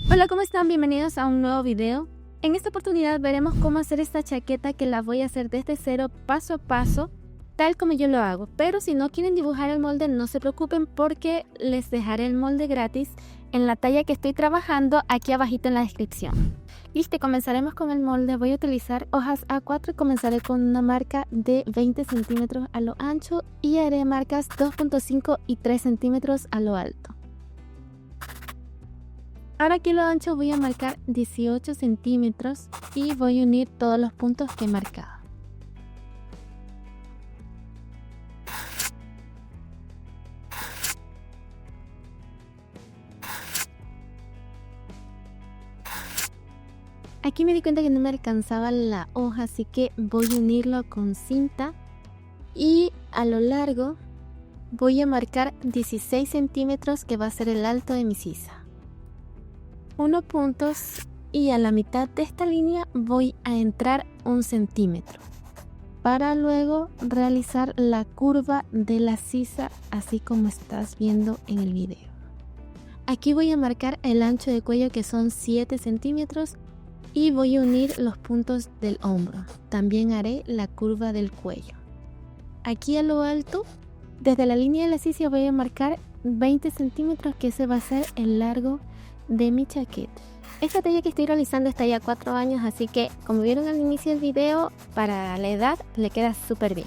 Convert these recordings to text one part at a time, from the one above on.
Hola, ¿cómo están? Bienvenidos a un nuevo video. En esta oportunidad veremos cómo hacer esta chaqueta, que la voy a hacer desde cero, paso a paso, tal como yo lo hago. Pero si no quieren dibujar el molde, no se preocupen porque les dejaré el molde gratis en la talla que estoy trabajando aquí abajito en la descripción. Listo, comenzaremos con el molde. Voy a utilizar hojas A4 y comenzaré con una marca de 20 centímetros a lo ancho y haré marcas 2.5 y 3 centímetros a lo alto. Ahora aquí a lo ancho voy a marcar 18 centímetros y voy a unir todos los puntos que he marcado. Aquí me di cuenta que no me alcanzaba la hoja, así que voy a unirlo con cinta y a lo largo voy a marcar 16 centímetros, que va a ser el alto de mi sisa. 1 puntos y a la mitad de esta línea voy a entrar 1 centímetro para luego realizar la curva de la sisa, así como estás viendo en el video. Aquí voy a marcar el ancho de cuello, que son 7 centímetros, y voy a unir los puntos del hombro. También haré la curva del cuello. Aquí a lo alto, desde la línea de la sisa voy a marcar 20 centímetros, que ese va a ser el largo de mi chaqueta. Esta talla que estoy realizando es talla 4 años, así que como vieron al inicio del video, para la edad le queda súper bien.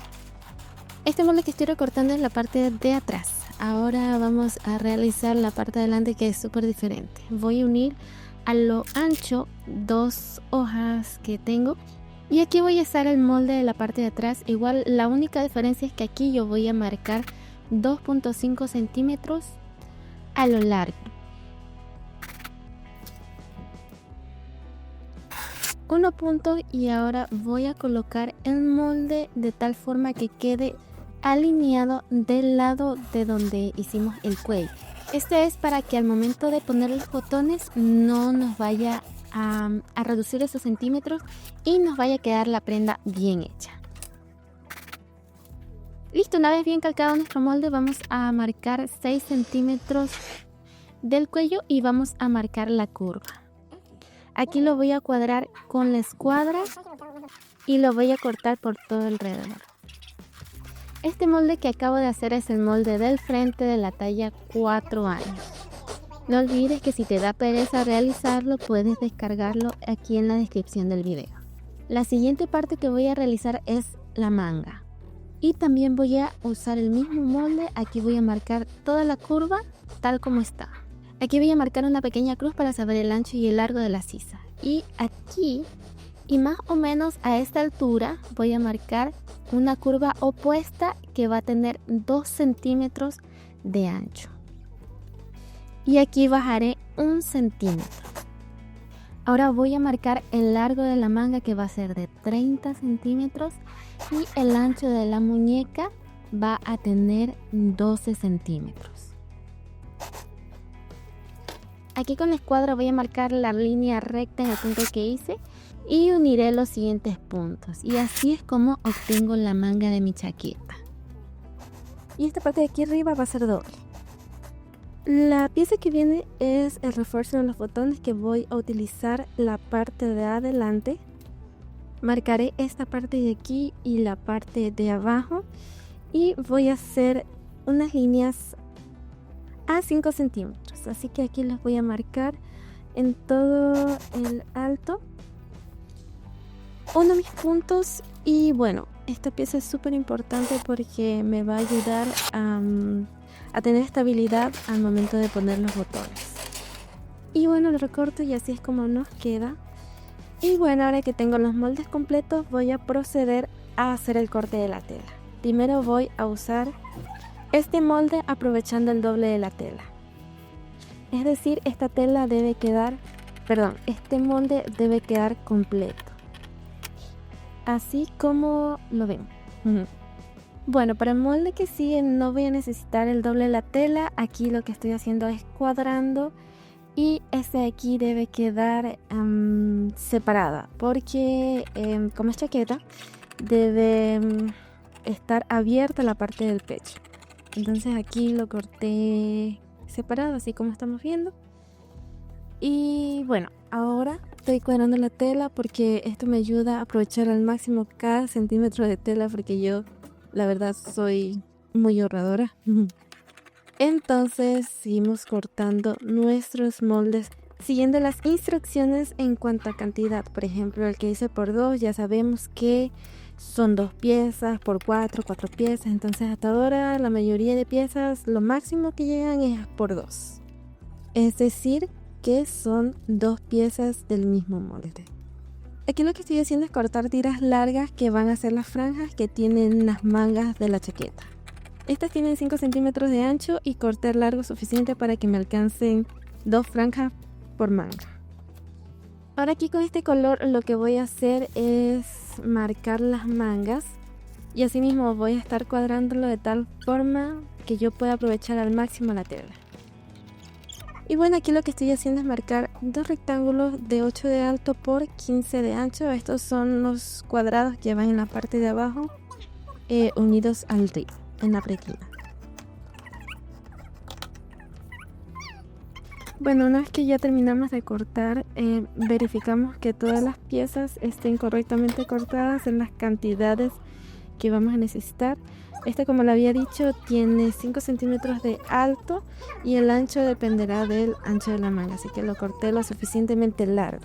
Este molde que estoy recortando es la parte de atrás. Ahora vamos a realizar la parte de adelante, que es súper diferente. Voy a unir a lo ancho 2 hojas que tengo y aquí voy a hacer el molde de la parte de atrás. Igual la única diferencia es que aquí yo voy a marcar 2.5 centímetros a lo largo. Uno punto, y ahora voy a colocar el molde de tal forma que quede alineado del lado de donde hicimos el cuello. Este es para que al momento de poner los botones no nos vaya a reducir esos centímetros y nos vaya a quedar la prenda bien hecha. Listo, una vez bien calcado nuestro molde, vamos a marcar 6 centímetros del cuello y vamos a marcar la curva. Aquí lo voy a cuadrar con la escuadra y lo voy a cortar por todo alrededor. Este molde que acabo de hacer es el molde del frente de la talla 4 años. No olvides que si te da pereza realizarlo, puedes descargarlo aquí en la descripción del video. La siguiente parte que voy a realizar es la manga. Y también voy a usar el mismo molde. Aquí voy a marcar toda la curva tal como está. Aquí voy a marcar una pequeña cruz para saber el ancho y el largo de la sisa. Y aquí, y más o menos a esta altura, voy a marcar una curva opuesta que va a tener 2 centímetros de ancho. Y aquí bajaré 1 centímetro. Ahora voy a marcar el largo de la manga, que va a ser de 30 centímetros. Y el ancho de la muñeca va a tener 12 centímetros. Aquí con la escuadra voy a marcar la línea recta en el punto que hice y uniré los siguientes puntos. Y así es como obtengo la manga de mi chaqueta. Y esta parte de aquí arriba va a ser doble. La pieza que viene es el refuerzo de los botones, que voy a utilizar la parte de adelante. Marcaré esta parte de aquí y la parte de abajo y voy a hacer unas líneas a 5 centímetros. Así que aquí las voy a marcar en todo el alto. Uno de mis puntos, y bueno, esta pieza es súper importante porque me va a ayudar a tener estabilidad al momento de poner los botones. Y bueno, lo recorto y así es como nos queda. Y bueno, ahora que tengo los moldes completos, voy a proceder a hacer el corte de la tela. Primero voy a usar este molde aprovechando el doble de la tela. Es decir, este molde debe quedar completo. Así como lo ven. Bueno, para el molde que sigue no voy a necesitar el doble de la tela. Aquí lo que estoy haciendo es cuadrando. Y este de aquí debe quedar separada, porque como es chaqueta, debe estar abierta la parte del pecho. Entonces aquí lo corté separado, así como estamos viendo. Y bueno, ahora estoy cuadrando la tela porque esto me ayuda a aprovechar al máximo cada centímetro de tela, porque yo la verdad soy muy ahorradora. Entonces seguimos cortando nuestros moldes siguiendo las instrucciones en cuanto a cantidad. Por ejemplo, el que hice por 2 ya sabemos que son 2 piezas, por 4 piezas. Entonces hasta ahora la mayoría de piezas lo máximo que llegan es por 2. Es decir, que son 2 piezas del mismo molde. Aquí lo que estoy haciendo es cortar tiras largas que van a ser las franjas que tienen las mangas de la chaqueta. Estas tienen 5 centímetros de ancho y corté largo suficiente para que me alcancen 2 franjas por manga. Ahora aquí con este color lo que voy a hacer es marcar las mangas y así mismo voy a estar cuadrándolo de tal forma que yo pueda aprovechar al máximo la tela. Y bueno, aquí lo que estoy haciendo es marcar 2 rectángulos de 8 de alto por 15 de ancho. Estos son los cuadrados que van en la parte de abajo unidos al río, en la pretina. Bueno, una vez que ya terminamos de cortar, verificamos que todas las piezas estén correctamente cortadas en las cantidades que vamos a necesitar. Este, como le había dicho, tiene 5 centímetros de alto y el ancho dependerá del ancho de la manga, así que lo corté lo suficientemente largo.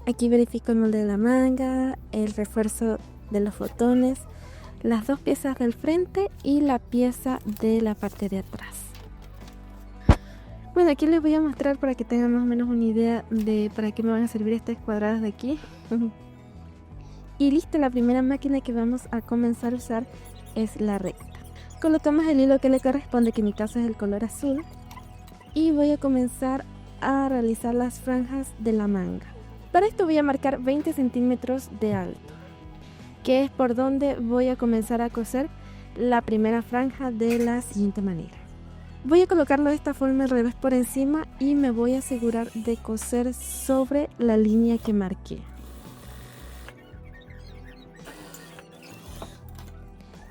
Aquí verifico el molde de la manga, el refuerzo de los botones, las 2 piezas del frente y la pieza de la parte de atrás. Bueno, aquí les voy a mostrar para que tengan más o menos una idea de para qué me van a servir estas cuadradas de aquí. Y listo, la primera máquina que vamos a comenzar a usar es la recta. Colocamos el hilo que le corresponde, que en mi caso es el color azul, y voy a comenzar a realizar las franjas de la manga. Para esto voy a marcar 20 centímetros de alto, que es por donde voy a comenzar a coser la primera franja de la siguiente manera. Voy a colocarlo de esta forma al revés por encima y me voy a asegurar de coser sobre la línea que marqué.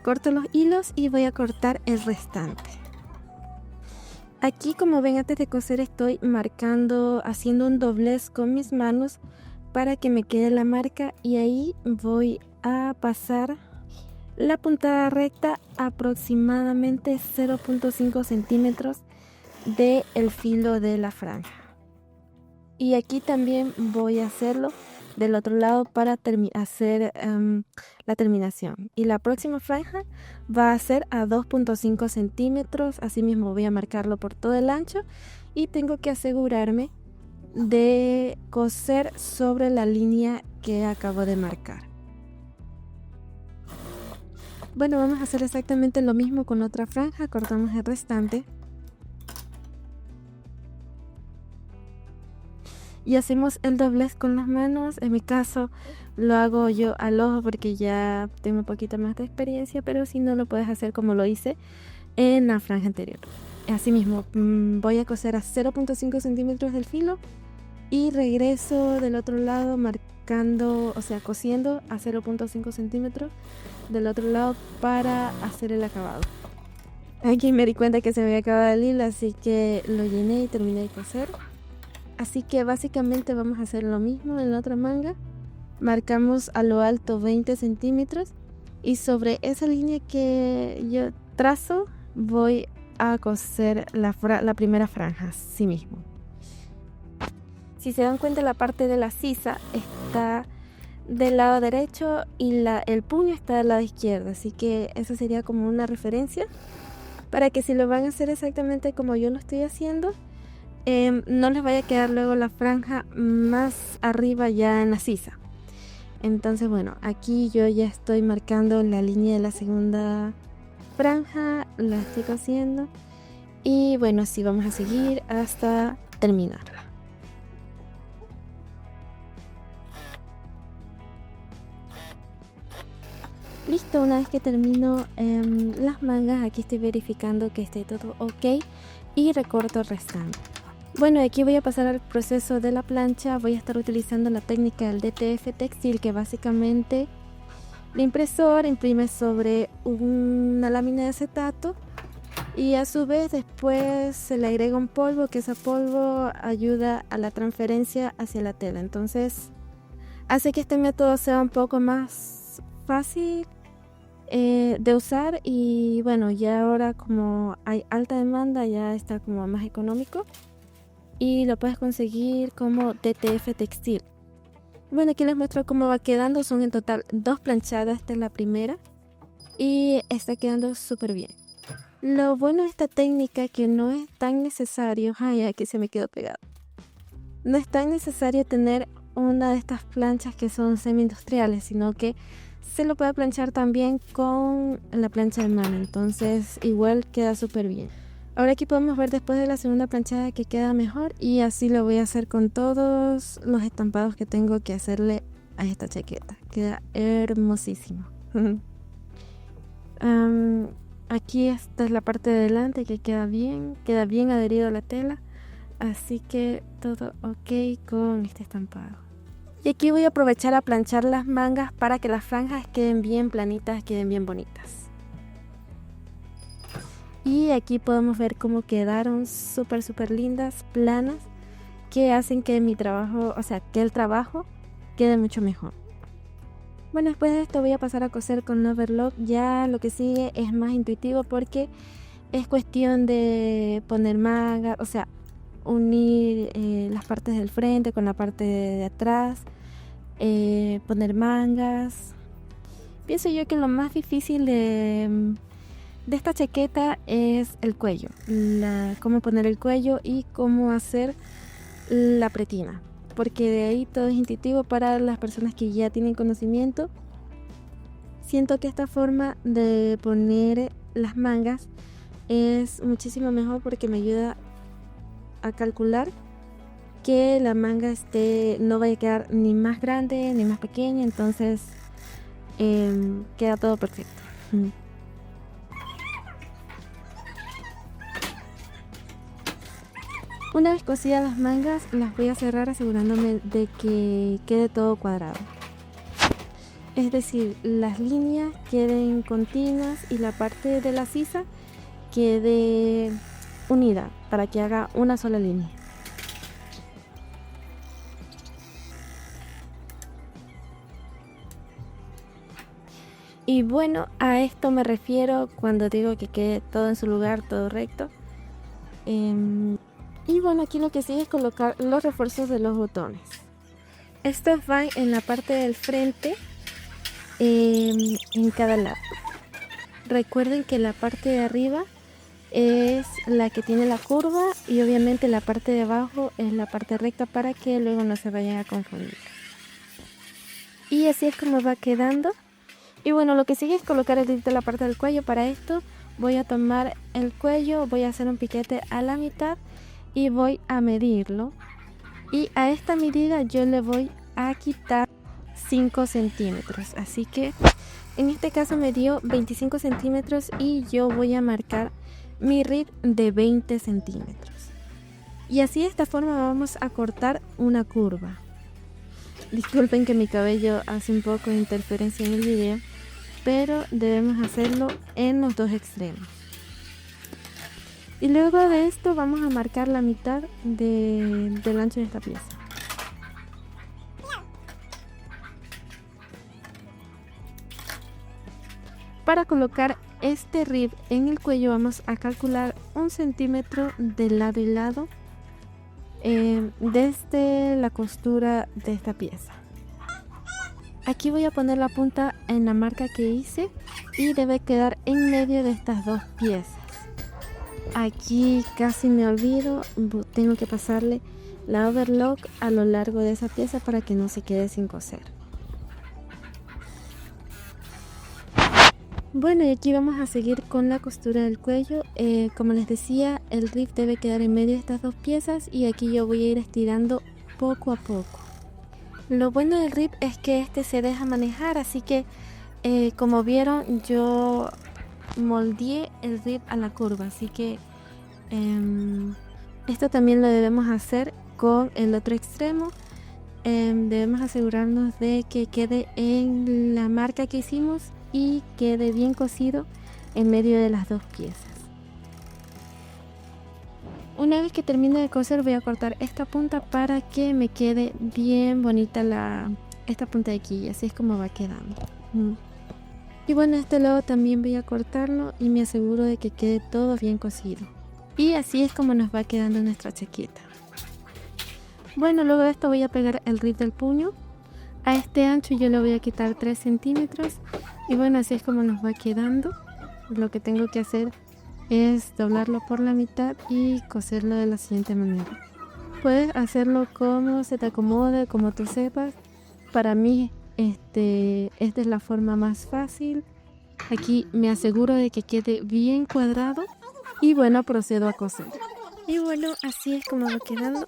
Corto los hilos y voy a cortar el restante. Aquí, como ven, antes de coser estoy marcando, haciendo un doblez con mis manos para que me quede la marca, y ahí voy a pasar la puntada recta aproximadamente 0.5 centímetros del filo de la franja. Y aquí también voy a hacerlo del otro lado para hacer la terminación. Y la próxima franja va a ser a 2.5 centímetros. Así mismo voy a marcarlo por todo el ancho y tengo que asegurarme de coser sobre la línea que acabo de marcar. Bueno, vamos a hacer exactamente lo mismo con otra franja. Cortamos el restante y hacemos el doblez con las manos. En mi caso lo hago yo al ojo porque ya tengo un poquito más de experiencia, pero si no, lo puedes hacer como lo hice en la franja anterior. Así mismo voy a coser a 0.5 centímetros del filo y regreso del otro lado marcando, o sea, cosiendo a 0.5 centímetros del otro lado para hacer el acabado. Aquí me di cuenta que se me había acabado el hilo, así que lo llené y terminé de coser. Así que básicamente vamos a hacer lo mismo en la otra manga. Marcamos a lo alto 20 centímetros y sobre esa línea que yo trazo voy a coser la primera franja, así mismo. Si se dan cuenta, la parte de la sisa está del lado derecho y el puño está del lado izquierdo, así que eso sería como una referencia para que si lo van a hacer exactamente como yo lo estoy haciendo, no les vaya a quedar luego la franja más arriba ya en la sisa. Entonces, bueno, aquí yo ya estoy marcando la línea de la segunda franja, la estoy cosiendo y bueno, así vamos a seguir hasta terminarla. Listo, una vez que termino las mangas, aquí estoy verificando que esté todo ok y recorto el restante. Bueno, aquí voy a pasar al proceso de la plancha. Voy a estar utilizando la técnica del DTF textil, que básicamente la impresora imprime sobre una lámina de acetato Y a su vez después se le agrega un polvo, que ese polvo ayuda a la transferencia hacia la tela. Entonces hace que este método sea un poco más fácil de usar, y bueno, ya ahora como hay alta demanda ya está como más económico y lo puedes conseguir como DTF Textil. Bueno, aquí les muestro cómo va quedando. Son en total 2 planchadas, esta es la primera y está quedando súper bien. Lo bueno de esta técnica que no es tan necesario, ay, aquí se me quedó pegado, no es tan necesario tener una de estas planchas que son semi-industriales, sino que se lo puede planchar también con la plancha de mano, entonces igual queda súper bien. Ahora aquí podemos ver después de la segunda planchada que queda mejor, y así lo voy a hacer con todos los estampados que tengo que hacerle a esta chaqueta. Queda hermosísimo. Aquí esta es la parte de delante que queda bien adherido a la tela, así que todo ok con este estampado. Y aquí voy a aprovechar a planchar las mangas para que las franjas queden bien planitas, queden bien bonitas. Y aquí podemos ver cómo quedaron súper lindas, planas, que hacen que mi trabajo, o sea, que el trabajo quede mucho mejor. Bueno, después de esto voy a pasar a coser con overlock. Ya lo que sigue es más intuitivo porque es cuestión de poner mangas, o sea, unir las partes del frente con la parte de atrás, poner mangas. Pienso yo que lo más difícil de esta chaqueta es el cuello, cómo poner el cuello y cómo hacer la pretina, porque de ahí todo es intuitivo para las personas que ya tienen conocimiento. Siento que esta forma de poner las mangas es muchísimo mejor porque me ayuda a calcular que la manga no vaya a quedar ni más grande ni más pequeña, entonces queda todo perfecto. Una vez cosidas las mangas, las voy a cerrar asegurándome de que quede todo cuadrado. Es decir, las líneas queden continuas y la parte de la sisa quede unida para que haga una sola línea. Y bueno, a esto me refiero cuando digo que quede todo en su lugar, todo recto. Y bueno, aquí lo que sigue es colocar los refuerzos de los botones. Estos van en la parte del frente, en cada lado. Recuerden que la parte de arriba es la que tiene la curva y obviamente la parte de abajo es la parte recta para que luego no se vayan a confundir. Y así es como va quedando. Y bueno, lo que sigue es colocar el de la parte del cuello. Para esto voy a tomar el cuello, voy a hacer un piquete a la mitad y voy a medirlo. Y a esta medida yo le voy a quitar 5 centímetros. Así que en este caso me dio 25 centímetros y yo voy a marcar mi rib de 20 centímetros. Y así de esta forma vamos a cortar una curva. Disculpen que mi cabello hace un poco de interferencia en el video, pero debemos hacerlo en los dos extremos. Y luego de esto vamos a marcar la mitad del ancho de esta pieza. Para colocar este rib en el cuello vamos a calcular 1 centímetro de lado y lado desde la costura de esta pieza. Aquí voy a poner la punta en la marca que hice y debe quedar en medio de estas dos piezas. Aquí casi me olvido, tengo que pasarle la overlock a lo largo de esa pieza para que no se quede sin coser. Bueno, y aquí vamos a seguir con la costura del cuello. Como les decía, el rib debe quedar en medio de estas dos piezas y aquí yo voy a ir estirando poco a poco. Lo bueno del rib es que este se deja manejar, así que como vieron yo moldeé el rib a la curva, así que esto también lo debemos hacer con el otro extremo. Debemos asegurarnos de que quede en la marca que hicimos y quede bien cosido en medio de las dos piezas. Una vez que termine de coser voy a cortar esta punta para que me quede bien bonita esta punta de aquí, y así es como va quedando. Y bueno, este lado también voy a cortarlo y me aseguro de que quede todo bien cosido. Y así es como nos va quedando nuestra chaqueta. Bueno, luego de esto voy a pegar el rib del puño. A este ancho yo le voy a quitar 3 centímetros. Y bueno, así es como nos va quedando. Lo que tengo que hacer es doblarlo por la mitad y coserlo de la siguiente manera. Puedes hacerlo como se te acomode, como tú sepas. Para mí esta es la forma más fácil. Aquí me aseguro de que quede bien cuadrado y bueno, procedo a coser. Y bueno, así es como va quedando.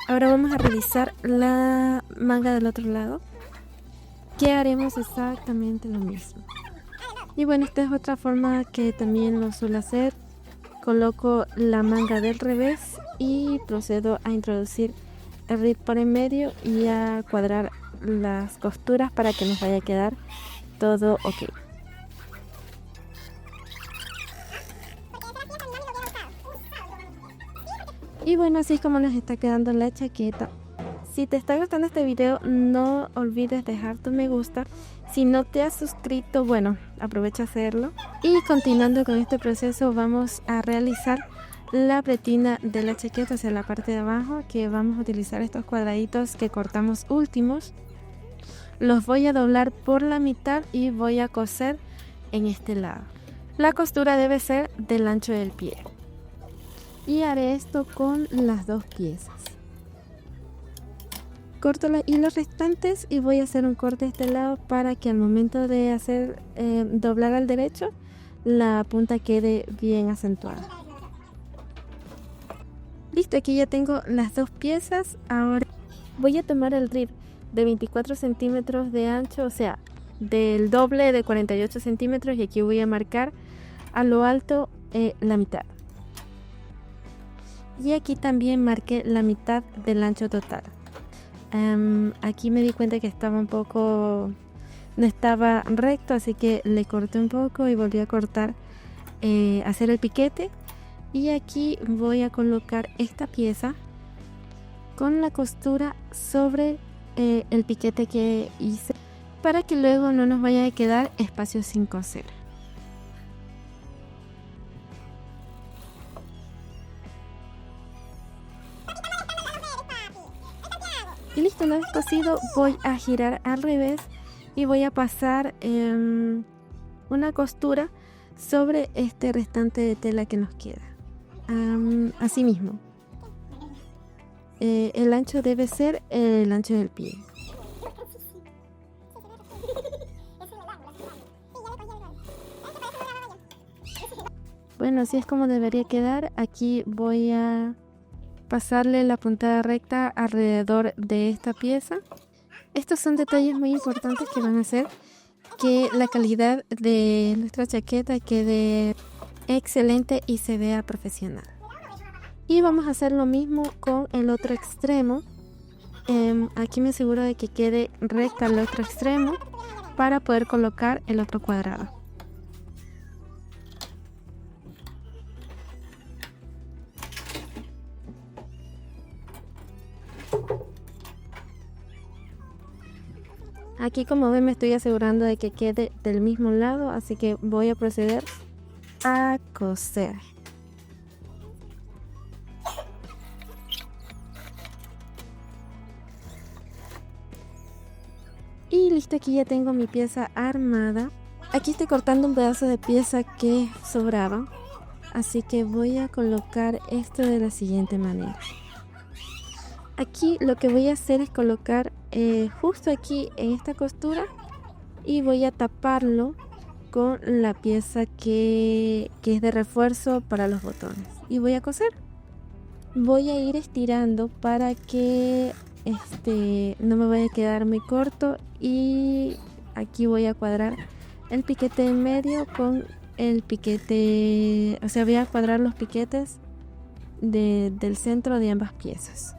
Ahora vamos a realizar la manga del otro lado, que haremos exactamente lo mismo. Y bueno, esta es otra forma que también lo suelo hacer. Coloco la manga del revés y procedo a introducir el rib por en medio y a cuadrar las costuras para que nos vaya a quedar todo ok. Y bueno, así es como nos está quedando la chaqueta. Si te está gustando este video, no olvides dejar tu me gusta. Si no te has suscrito, bueno, aprovecha a hacerlo. Y continuando con este proceso, vamos a realizar la pretina de la chaqueta, o sea, la parte de abajo, que vamos a utilizar estos cuadraditos que cortamos últimos. Los voy a doblar por la mitad y voy a coser en este lado. La costura debe ser del ancho del pie. Y haré esto con las dos piezas. Corto los hilos restantes y voy a hacer un corte de este lado para que al momento de hacer doblar al derecho, la punta quede bien acentuada. Listo, aquí ya tengo las dos piezas. Ahora voy a tomar el rib de 24 centímetros de ancho, o sea, del doble de 48 centímetros, y aquí voy a marcar a lo alto la mitad. Y aquí también marqué la mitad del ancho total. Aquí me di cuenta que estaba un poco, no estaba recto, así que le corté un poco y volví a cortar, hacer el piquete. Y aquí voy a colocar esta pieza con la costura sobre el piquete que hice, para que luego no nos vaya a quedar espacio sin coser. Y listo, una vez cosido voy a girar al revés y voy a pasar una costura sobre este restante de tela que nos queda. Así mismo, el ancho debe ser el ancho del pie. Bueno, así es como debería quedar. Aquí voy a pasarle la puntada recta alrededor de esta pieza. Estos son detalles muy importantes que van a hacer que la calidad de nuestra chaqueta quede excelente y se vea profesional. Y vamos a hacer lo mismo con el otro extremo. Aquí me aseguro de que quede recta el otro extremo para poder colocar el otro cuadrado. Aquí, como ven, me estoy asegurando de que quede del mismo lado, así que voy a proceder a coser. Y listo, aquí ya tengo mi pieza armada. Aquí estoy cortando un pedazo de pieza que sobraba, así que voy a colocar esto de la siguiente manera. Aquí lo que voy a hacer es colocar justo aquí en esta costura y voy a taparlo con la pieza que es de refuerzo para los botones, y voy a coser. Voy a ir estirando para que no me vaya a quedar muy corto, y aquí voy a cuadrar el piquete en medio con el piquete, o sea, voy a cuadrar los piquetes del centro de ambas piezas.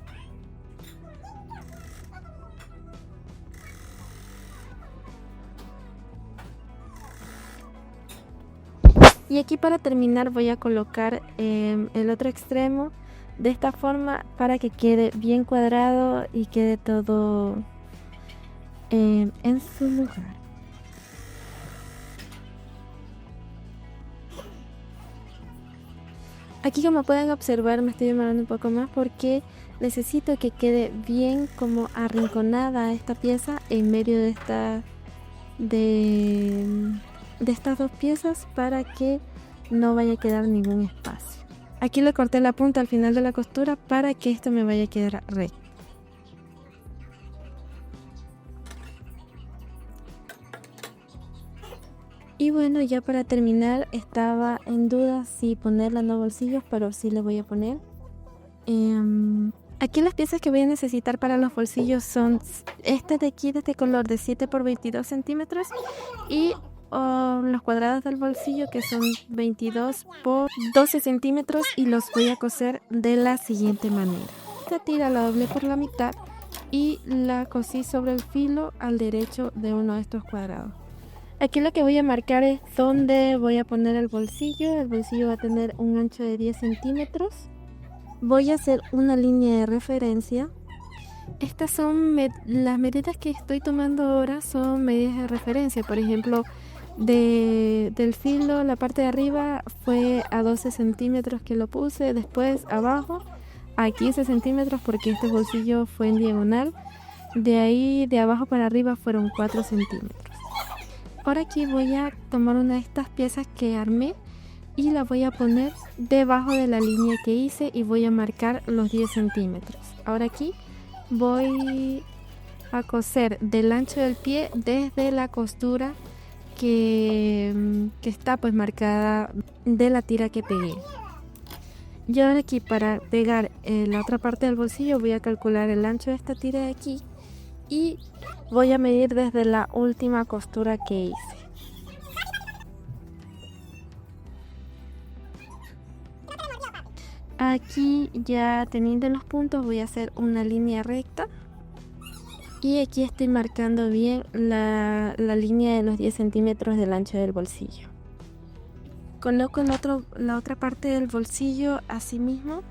Y aquí, para terminar, voy a colocar el otro extremo de esta forma para que quede bien cuadrado y quede todo en su lugar. Aquí, como pueden observar, me estoy demorando un poco más porque necesito que quede bien como arrinconada esta pieza en medio de estas dos piezas para que no vaya a quedar ningún espacio. Aquí le corté la punta al final de la costura para que esto me vaya a quedar recto. Y bueno, ya para terminar, estaba en duda si ponerle no bolsillos, pero sí le voy a poner. Aquí las piezas que voy a necesitar para los bolsillos son este de aquí, de este color de 7 por 22 centímetros y los cuadrados del bolsillo que son 22 por 12 centímetros y los voy a coser de la siguiente manera. Esta tira la doblé por la mitad y la cosí sobre el filo al derecho de uno de estos cuadrados. Aquí lo que voy a marcar es dónde voy a poner el bolsillo. El bolsillo va a tener un ancho de 10 centímetros. Voy a hacer una línea de referencia. Estas son las medidas que estoy tomando ahora, son medidas de referencia. Por ejemplo, del filo, la parte de arriba fue a 12 centímetros que lo puse. Después abajo a 15 centímetros porque este bolsillo fue en diagonal. De ahí de abajo para arriba fueron 4 centímetros. Ahora aquí voy a tomar una de estas piezas que armé y la voy a poner debajo de la línea que hice y voy a marcar los 10 centímetros. Ahora aquí voy a coser del ancho del pie desde la costura que está pues marcada de la tira que pegué. Y ahora aquí, para pegar la otra parte del bolsillo, voy a calcular el ancho de esta tira de aquí y voy a medir desde la última costura que hice. Aquí, ya teniendo los puntos, voy a hacer una línea recta y aquí estoy marcando bien la línea de los 10 centímetros del ancho del bolsillo. Coloco la otra parte del bolsillo así mismo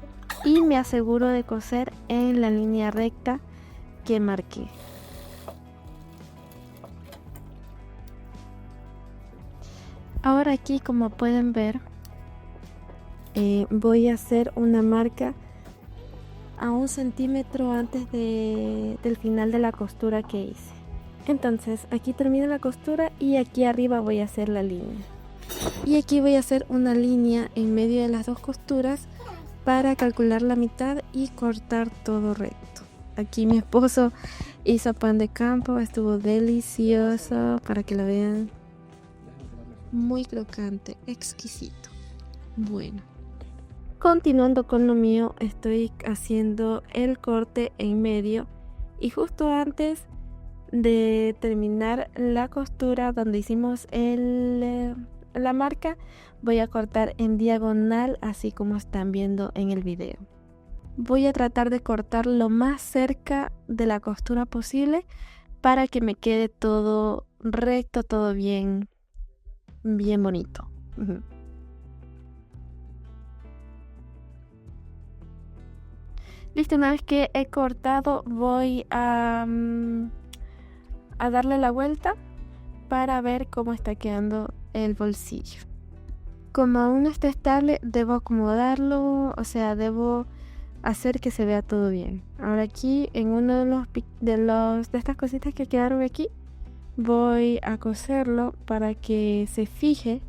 y me aseguro de coser en la línea recta que marqué. Ahora aquí, como pueden ver, voy a hacer una marca a 1 centímetro antes del final de la costura que hice. Entonces aquí termino la costura y aquí arriba voy a hacer la línea. Y aquí voy a hacer una línea en medio de las dos costuras para calcular la mitad y cortar todo recto. Aquí mi esposo hizo pan de campo, estuvo delicioso, para que lo vean. Muy crocante, exquisito. Bueno, continuando con lo mío, estoy haciendo el corte en medio y justo antes de terminar la costura donde hicimos la marca, voy a cortar en diagonal, así como están viendo en el video. Voy a tratar de cortar lo más cerca de la costura posible para que me quede todo recto, todo bien bonito. Listo, una vez que he cortado, voy a darle la vuelta para ver cómo está quedando el bolsillo. Como aún no está estable, debo acomodarlo, o sea, debo hacer que se vea todo bien. Ahora aquí, en uno de estas cositas que quedaron aquí, voy a coserlo para que se fije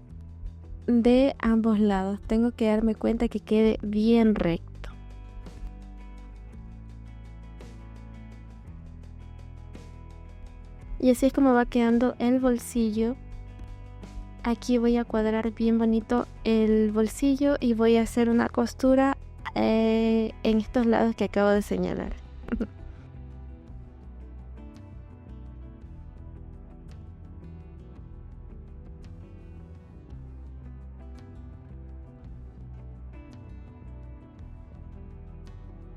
de ambos lados. Tengo que darme cuenta que quede bien recto. Y así es como va quedando el bolsillo. Aquí voy a cuadrar bien bonito el bolsillo y voy a hacer una costura en estos lados que acabo de señalar.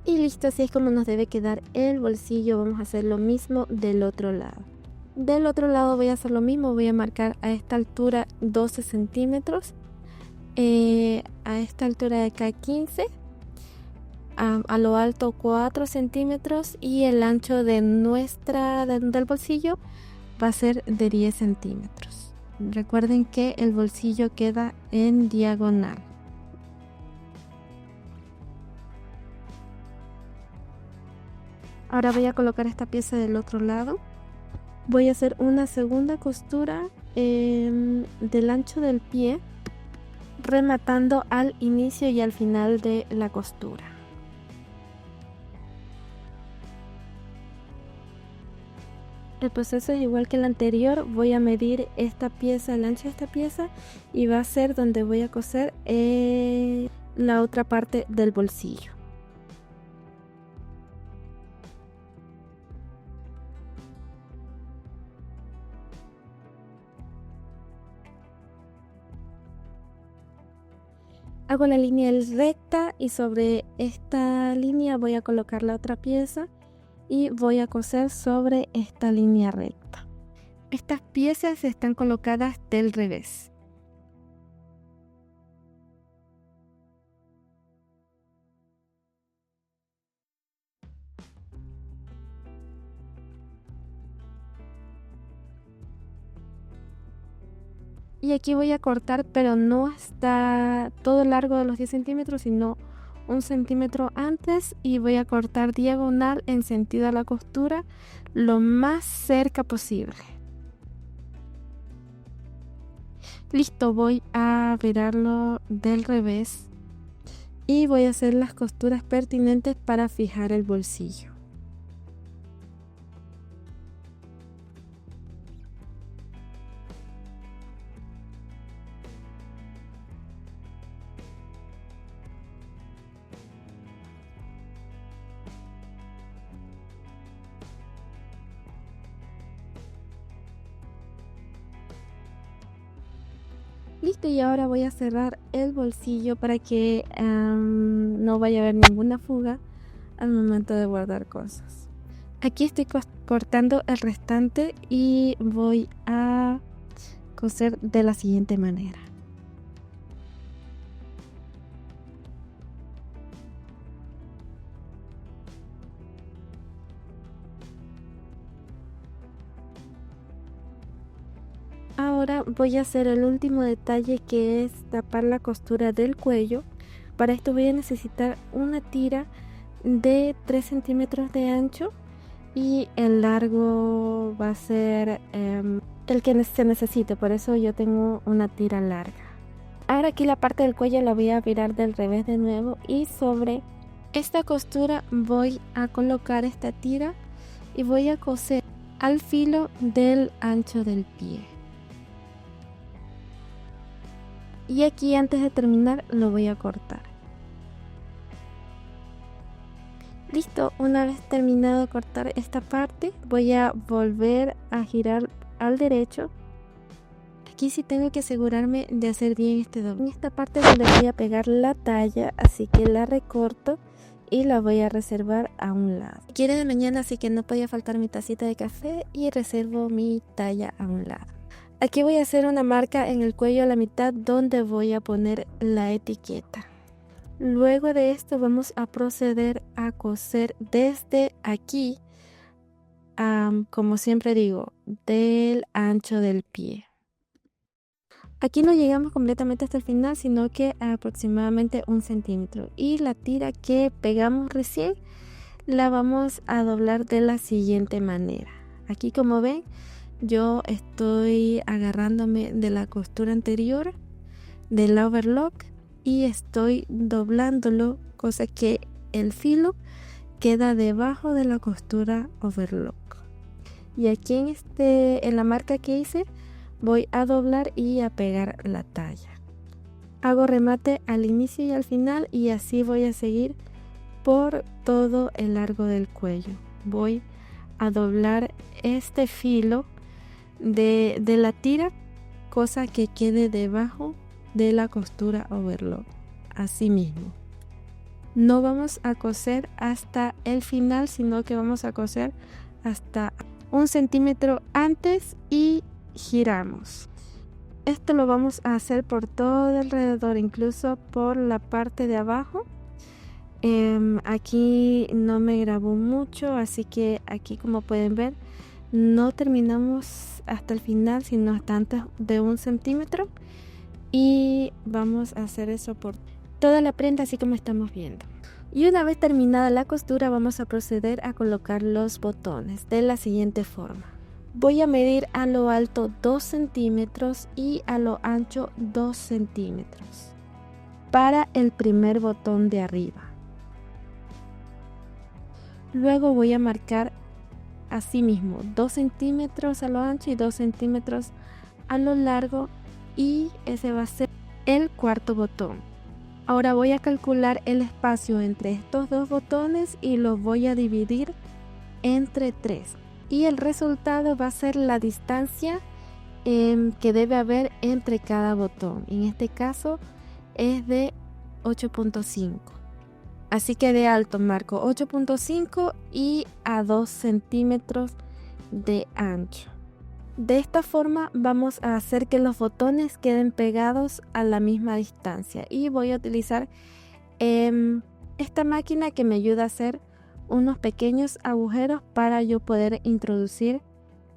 Y listo, así es como nos debe quedar el bolsillo. Vamos a hacer lo mismo del otro lado. Del otro lado voy a hacer lo mismo, voy a marcar a esta altura 12 centímetros, a esta altura de acá 15 a lo alto 4 centímetros y el ancho del bolsillo va a ser de 10 centímetros. Recuerden que el bolsillo queda en diagonal. Ahora voy a colocar esta pieza del otro lado. Voy a hacer una segunda costura del ancho del pie, rematando al inicio y al final de la costura. El proceso es igual que el anterior. Voy a medir esta pieza, el ancho de esta pieza, y va a ser donde voy a coser la otra parte del bolsillo. Hago la línea recta y sobre esta línea voy a colocar la otra pieza y voy a coser sobre esta línea recta. Estas piezas están colocadas del revés. Y aquí voy a cortar, pero no hasta todo el largo de los 10 centímetros, sino 1 centímetro antes, y voy a cortar diagonal en sentido a la costura lo más cerca posible. Listo, voy a virarlo del revés y voy a hacer las costuras pertinentes para fijar el bolsillo. Listo, y ahora voy a cerrar el bolsillo para que no vaya a haber ninguna fuga al momento de guardar cosas. Aquí estoy cortando el restante y voy a coser de la siguiente manera. Ahora voy a hacer el último detalle, que es tapar la costura del cuello. Para esto voy a necesitar una tira de 3 centímetros de ancho y el largo va a ser el que se necesite, por eso yo tengo una tira larga. Ahora aquí la parte del cuello la voy a virar del revés de nuevo y sobre esta costura voy a colocar esta tira y voy a coser al filo del ancho del pie. Y aquí, antes de terminar, lo voy a cortar. Listo, una vez terminado de cortar esta parte, voy a volver a girar al derecho. Aquí sí tengo que asegurarme de hacer bien este doble. En esta parte es donde voy a pegar la talla, así que la recorto y la voy a reservar a un lado. Quiere de mañana, así que no podía faltar mi tacita de café, y reservo mi talla a un lado. Aquí voy a hacer una marca en el cuello a la mitad donde voy a poner la etiqueta. Luego de esto vamos a proceder a coser desde aquí, como siempre digo, del ancho del pie. Aquí no llegamos completamente hasta el final, sino que aproximadamente 1 centímetro. Y la tira que pegamos recién la vamos a doblar de la siguiente manera. Aquí, como ven, yo estoy agarrándome de la costura anterior del overlock y estoy doblándolo, cosa que el filo queda debajo de la costura overlock. Y aquí en la marca que hice voy a doblar y a pegar la talla. Hago remate al inicio y al final, y así voy a seguir por todo el largo del cuello. Voy a doblar este filo de la tira, cosa que quede debajo de la costura overlock. Así mismo, no vamos a coser hasta el final, sino que vamos a coser hasta 1 centímetro antes y giramos. Esto lo vamos a hacer por todo alrededor, incluso por la parte de abajo, Aquí no me grabó mucho, así que aquí, como pueden ver, no terminamos hasta el final, sino hasta antes de 1 centímetro. Y vamos a hacer eso por toda la prenda, así como estamos viendo. Y una vez terminada la costura, vamos a proceder a colocar los botones de la siguiente forma. Voy a medir a lo alto 2 centímetros y a lo ancho 2 centímetros para el primer botón de arriba. Luego voy a marcar así mismo 2 centímetros a lo ancho y 2 centímetros a lo largo, y ese va a ser el cuarto botón. Ahora voy a calcular el espacio entre estos dos botones y los voy a dividir entre 3, y el resultado va a ser la distancia que debe haber entre cada botón. En este caso es de 8.5. Así que de alto marco 8.5 y a 2 centímetros de ancho. De esta forma vamos a hacer que los botones queden pegados a la misma distancia, y voy a utilizar esta máquina que me ayuda a hacer unos pequeños agujeros para yo poder introducir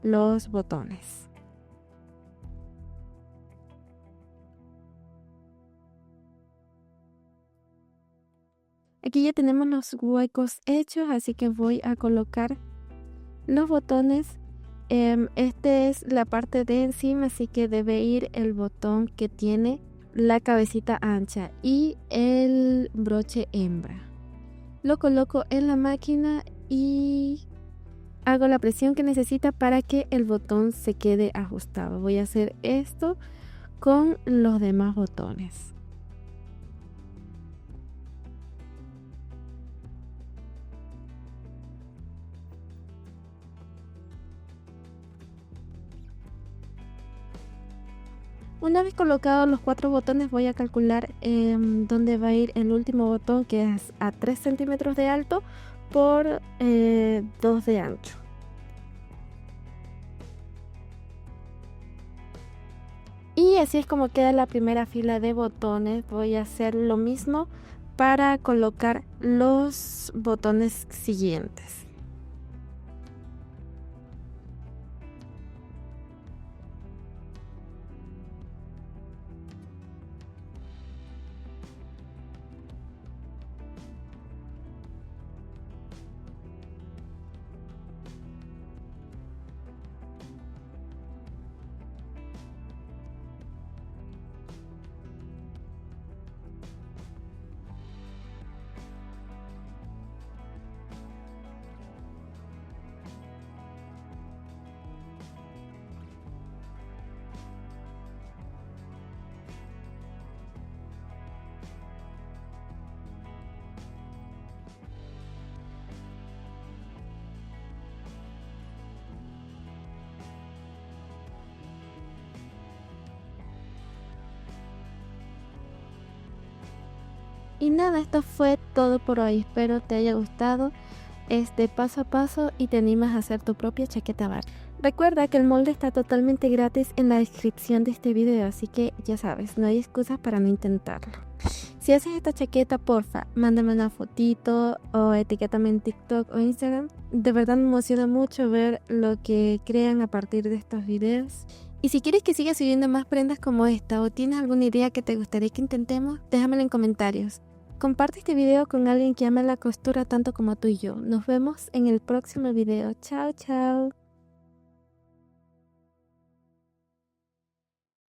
los botones. Aquí ya tenemos los huecos hechos, así que voy a colocar los botones. Este es la parte de encima, así que debe ir el botón que tiene la cabecita ancha y el broche hembra. Lo coloco en la máquina y hago la presión que necesita para que el botón se quede ajustado. Voy a hacer esto con los demás botones. Una vez colocados los 4 botones, voy a calcular dónde va a ir el último botón, que es a 3 centímetros de alto por 2 de ancho. Y así es como queda la primera fila de botones. Voy a hacer lo mismo para colocar los botones siguientes. Y nada, esto fue todo por hoy. Espero te haya gustado este paso a paso y te animas a hacer tu propia chaqueta bar. Recuerda que el molde está totalmente gratis en la descripción de este video, así que ya sabes, no hay excusas para no intentarlo. Si haces esta chaqueta, porfa, mándame una fotito o etiquétame en TikTok o Instagram. De verdad me emociona mucho ver lo que crean a partir de estos videos. Y si quieres que siga subiendo más prendas como esta, o tienes alguna idea que te gustaría que intentemos, déjamelo en comentarios. Comparte este video con alguien que ama la costura tanto como tú y yo. Nos vemos en el próximo video. Chao, chao.